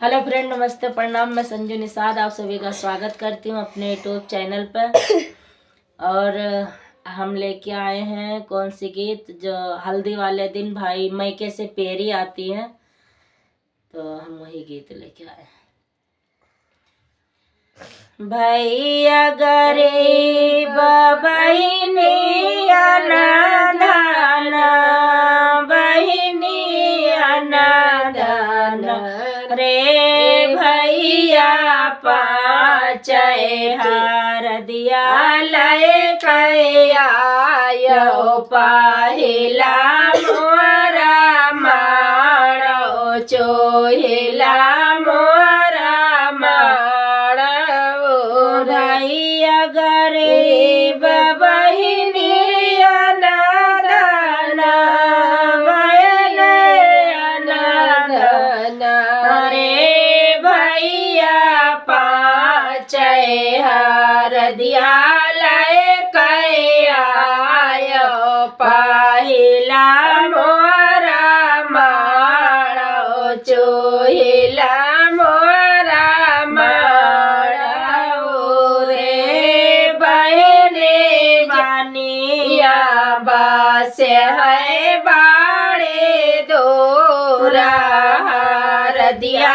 Hello friend, नमस्ते, प्रणाम। मैं संजू निषाद आप सभी का स्वागत करती हूँ अपने यूट्यूब चैनल पर। और हम लेके आए हैं कौन सी गीत जो हल्दी वाले दिन भाई मायके से पेरी आती है, तो हम वही गीत लेके आए हैं। भैया गरीब बहिनी अनादान, बहिनी अनादान रे भैया पाचय हार दिया लय कया यो पाहिला मोरा माणो चोहिला मोरा माणो भैया गरीब बहिनी अनादान, बहिनी अनादान रे भैया पाचय हार दिया लय कया यो पाहिला मोरा माणो चोहिला मोरा माणो रे बहने बानिया बास है बाड़े दोरा हार दिया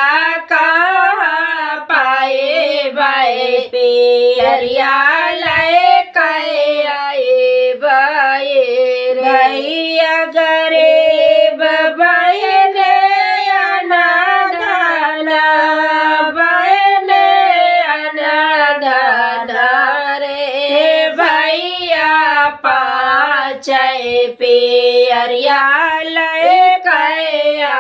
कहाँ पाए बाए पेरिया लय कयाए बाए भैया गरीब बहने अनादान, बहने अनादान रे भैया पाचय पेरिया लय कया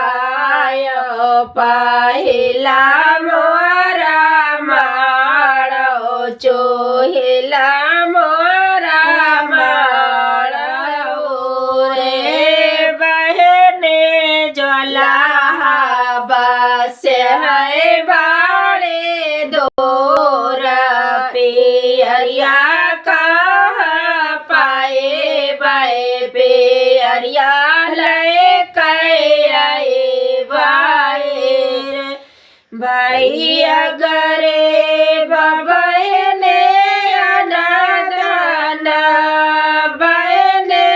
यो पाहिला मोरा माणो चोहिला मोरा माणो रे बहने ज्वाला बस है बाड़े दोरा पेरिया कहाँ पाए बाए पेरिया लय कयाए बाए भैया गरीब बहने अनादान, बहने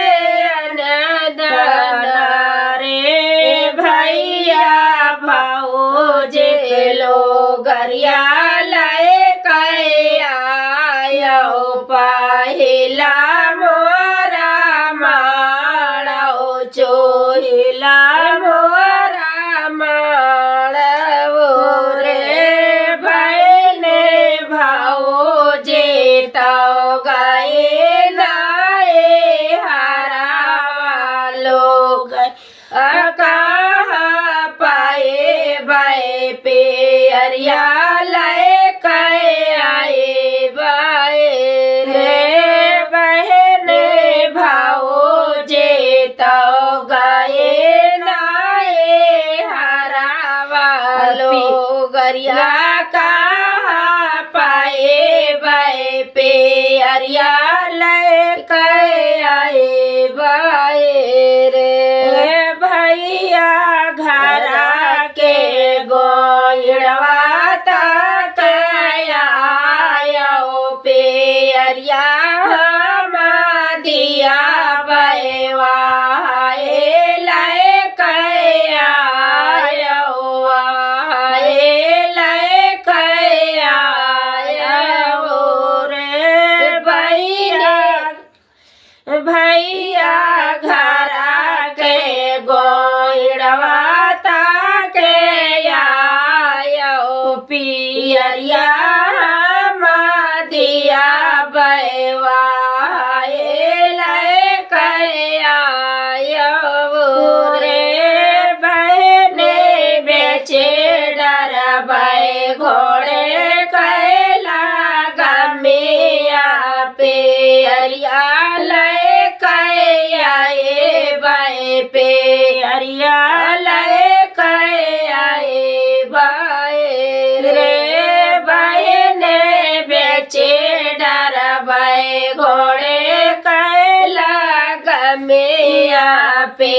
अनादान रे भैया भाऊजे लोगरिया लय कया यो पाहिला मोरा माणो चोहिला मोरा माणो रे बहने भाऊजे तो गाए नाए हारा लोग कहाँ पाए बाए पेरिया लय कयाए बाए रे बहने भाऊजे तो गाए नाए हारा लोग गरिया कहाँ पाए बाए पेरिया लय कयाए बाए रे भैया घरा के गोइड़वा तक आयो पेरिया हम दिया बैवाए लय कया यो आए लय कया यो रे भैया घरा के गोइड़वा ताके आयो पियरिया हम दिया बैवाए लय कया यो रे बहने बेचे डरबै घोड़े कैला गमिया पेरिया लय कयाए बाए पेरिया लय कयाए बाए रे बहने बेचे डरबै घोड़े कैला गमिया पे